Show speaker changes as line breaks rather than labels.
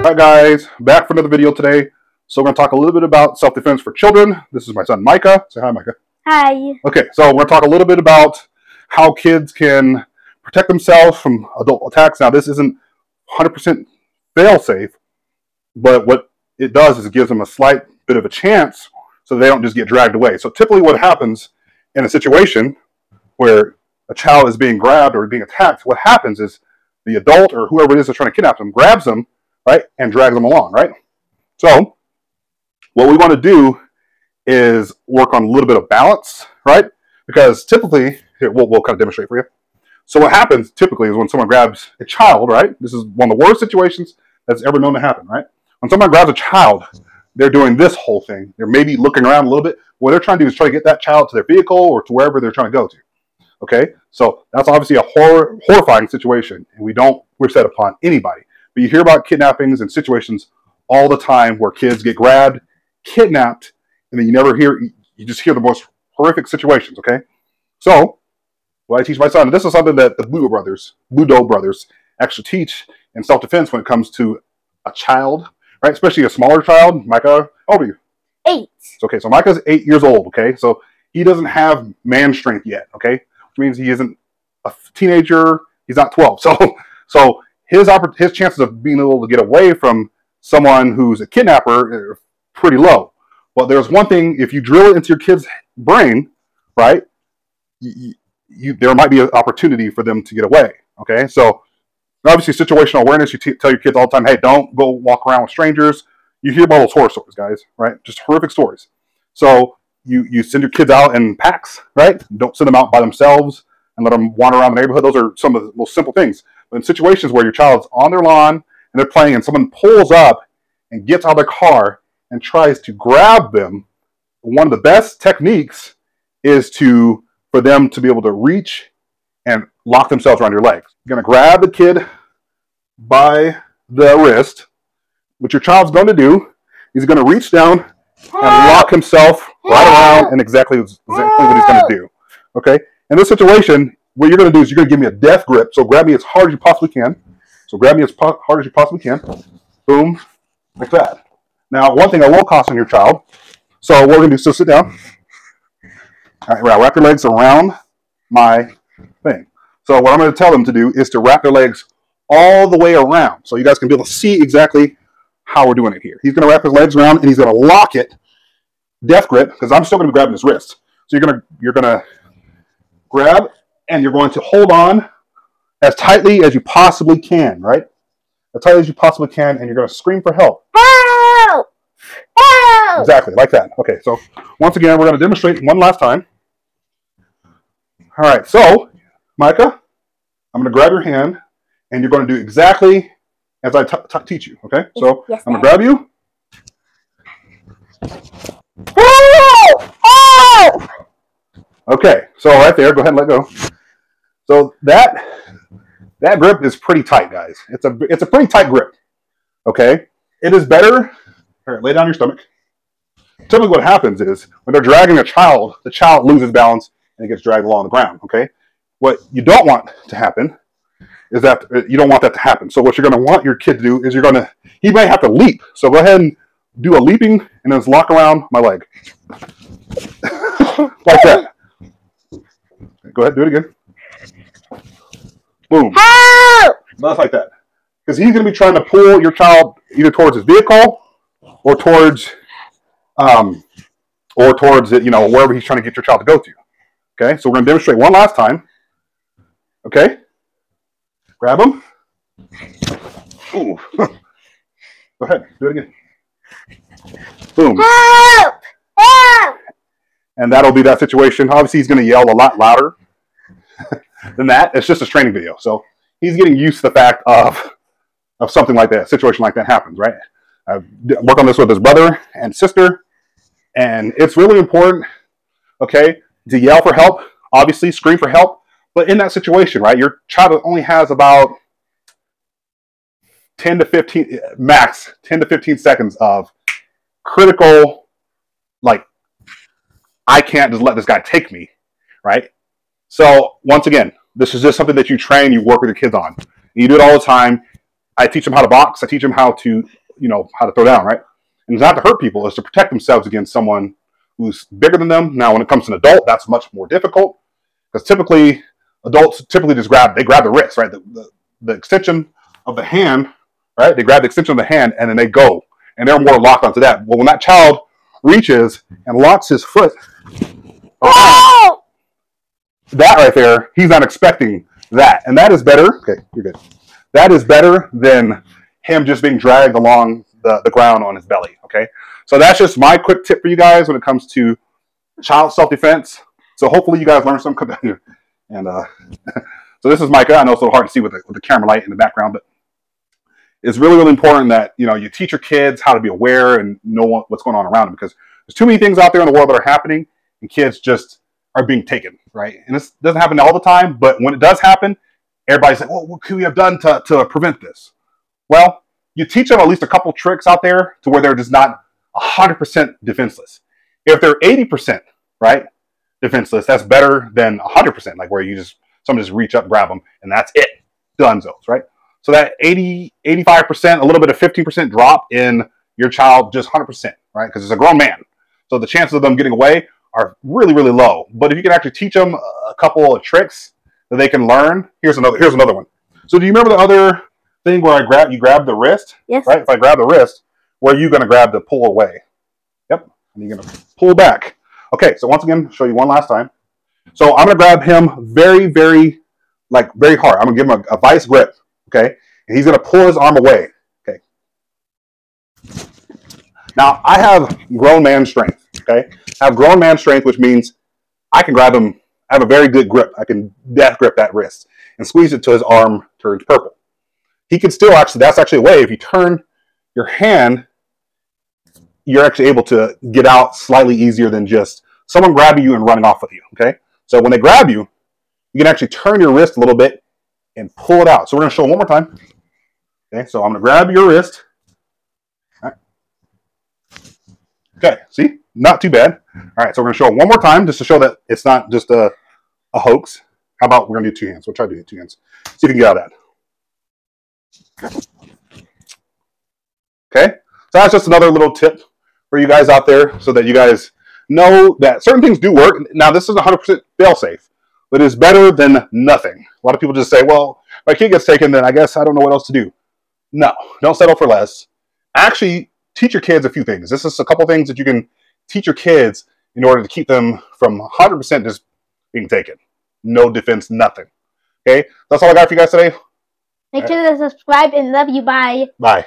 Hi guys, back for another video today. So we're going to talk a little bit about self-defense for children. This is my son Micah. Say hi, Micah.
Hi.
Okay, so we're going to talk a little bit about how kids can protect themselves from adult attacks. Now this isn't 100% fail-safe, but what it does is it gives them a slight bit of a chance so they don't just get dragged away. So typically what happens in a situation where a child is being grabbed or being attacked, what happens is the adult or whoever it is that's trying to kidnap them grabs them, right, and drags them along, right? So what we want to do is work on a little bit of balance, right? Because typically, here, we'll kind of demonstrate for you. So what happens typically is when someone grabs a child, right? This is one of the worst situations that's ever known to happen, right? When someone grabs a child, they're doing this whole thing. They're maybe looking around a little bit. What they're trying to do is try to get that child to their vehicle or to wherever they're trying to go to. Okay, so that's obviously a horrifying situation, and we don't wish that upon anybody. But you hear about kidnappings and situations all the time where kids get grabbed, kidnapped, and then you just hear the most horrific situations, okay? So, what I teach my son, and this is something that the Budo brothers actually teach in self-defense when it comes to a child, right? Especially a smaller child. Micah, how old are you?
8.
Okay, so Micah's 8 years old, okay? So he doesn't have man strength yet, okay? Which means he isn't a teenager, he's not 12. So his chances of being able to get away from someone who's a kidnapper are pretty low. But there's one thing, if you drill it into your kid's brain, right, there might be an opportunity for them to get away, okay? So obviously situational awareness, you tell your kids all the time, hey, don't go walk around with strangers. You hear about those horror stories, guys, right? Just horrific stories. So you send your kids out in packs, right? Don't send them out by themselves and let them wander around the neighborhood. Those are some of the most simple things. But in situations where your child's on their lawn and they're playing and someone pulls up and gets out of their car and tries to grab them, one of the best techniques is for them to be able to reach and lock themselves around your legs. You're going to grab the kid by the wrist. What your child's going to do is going to reach down and lock himself right around and exactly what he's going to do. Okay? In this situation, what you're going to do is you're going to give me a death grip. So grab me as hard as you possibly can. So grab me as hard as you possibly can. Boom. Like that. Now, one thing I will caution your child. So what we're going to do, so sit down. All right, wrap your legs around my thing. So what I'm going to tell them to do is to wrap their legs all the way around. So you guys can be able to see exactly how we're doing it here. He's going to wrap his legs around and he's going to lock it, death grip, because I'm still going to be grabbing his wrist. So you're going to grab and you're going to hold on as tightly as you possibly can, right? As tightly as you possibly can, and you're going to scream for help.
Help! Help!
Exactly, like that. Okay, so once again, we're going to demonstrate one last time. All right, so Micah, I'm going to grab your hand, and you're going to do exactly as I teach you, okay? So
yes,
I'm going to grab you.
Help!
Okay, so right there, go ahead and let go. So that grip is pretty tight, guys. It's a pretty tight grip, okay? It is better, here, lay down your stomach. Typically what happens is when they're dragging a child, the child loses balance and it gets dragged along the ground, okay? What you don't want to happen is that you don't want that to happen. So what you're going to want your kid to do is he might have to leap. So go ahead and do a leaping and then just lock around my leg. Like that. Go ahead, do it again. Boom.
Help!
Not like that. Because he's going to be trying to pull your child either towards his vehicle or towards wherever he's trying to get your child to go to. Okay, so we're going to demonstrate one last time. Okay. Grab him. Ooh. Go ahead, do it again. Boom.
Help! Help!
And that'll be that situation. Obviously, he's going to yell a lot louder than that. It's just a training video. So he's getting used to the fact of something like that, a situation like that happens, right? I've worked on this with his brother and sister, and it's really important, okay, to yell for help, obviously, scream for help. But in that situation, right, your child only has about 10 to 15 seconds of critical, like, I can't just let this guy take me, right? So once again, this is just something that you train, you work with your kids on. You do it all the time. I teach them how to box. I teach them how to how to throw down, right? And it's not to hurt people, it's to protect themselves against someone who's bigger than them. Now, when it comes to an adult, that's much more difficult because typically adults just grab the wrist, right? The extension of the hand, right? They grab the extension of the hand and then they go, and they're more locked onto that. Well, when that child reaches and locks his foot,
Help!
that right there, he's not expecting that, and that is better. Okay, you're good. That is better than him just being dragged along the ground on his belly. Okay, so that's just my quick tip for you guys when it comes to child self-defense. So hopefully you guys learned something. And so this is Micah. I know it's a little hard to see with the camera light in the background, but it's really, really important that you teach your kids how to be aware and know what's going on around them, because there's too many things out there in the world that are happening, and kids just are being taken, right? And this doesn't happen all the time, but when it does happen, everybody's like, well, what could we have done to prevent this? Well, you teach them at least a couple tricks out there to where they're just not 100% defenseless. If they're 80%, right, defenseless, that's better than 100%, like where someone just reach up, grab them, and that's it. Dunzos, right? So that 80, 85%, a little bit of 15% drop in your child, just 100%, right? Because it's a grown man. So the chances of them getting away are really, really low. But if you can actually teach them a couple of tricks that they can learn, here's another one. So do you remember the other thing where you grab the wrist?
Yes.
Right? If I grab the wrist, where are you going to grab to pull away? Yep. And you're going to pull back. Okay, so once again, show you one last time. So I'm going to grab him very, very, very hard. I'm going to give him a vice grip, okay? And he's going to pull his arm away, okay? Now, I have grown man strength, okay? I have grown man strength, which means I can grab him. I have a very good grip. I can death grip that wrist and squeeze it till his arm turns purple. He can still that's actually a way, if you turn your hand, you're actually able to get out slightly easier than just someone grabbing you and running off with you, okay? So when they grab you, you can actually turn your wrist a little bit and pull it out. So we're going to show it one more time. Okay, so I'm going to grab your wrist. All right. Okay, see? Not too bad. All right, so we're going to show it one more time just to show that it's not just a hoax. How about we're going to do two hands? We'll try to do two hands. See if we can get out of that. Okay, so that's just another little tip for you guys out there so that you guys know that certain things do work. Now, this is 100% fail-safe, but it's better than nothing. A lot of people just say, well, if my kid gets taken, then I guess I don't know what else to do. No, don't settle for less. Actually, teach your kids a few things. This is a couple things that you can teach your kids in order to keep them from 100% just being taken. No defense, nothing. Okay, that's all I got for you guys today.
Make sure to subscribe and love you. Bye.
Bye.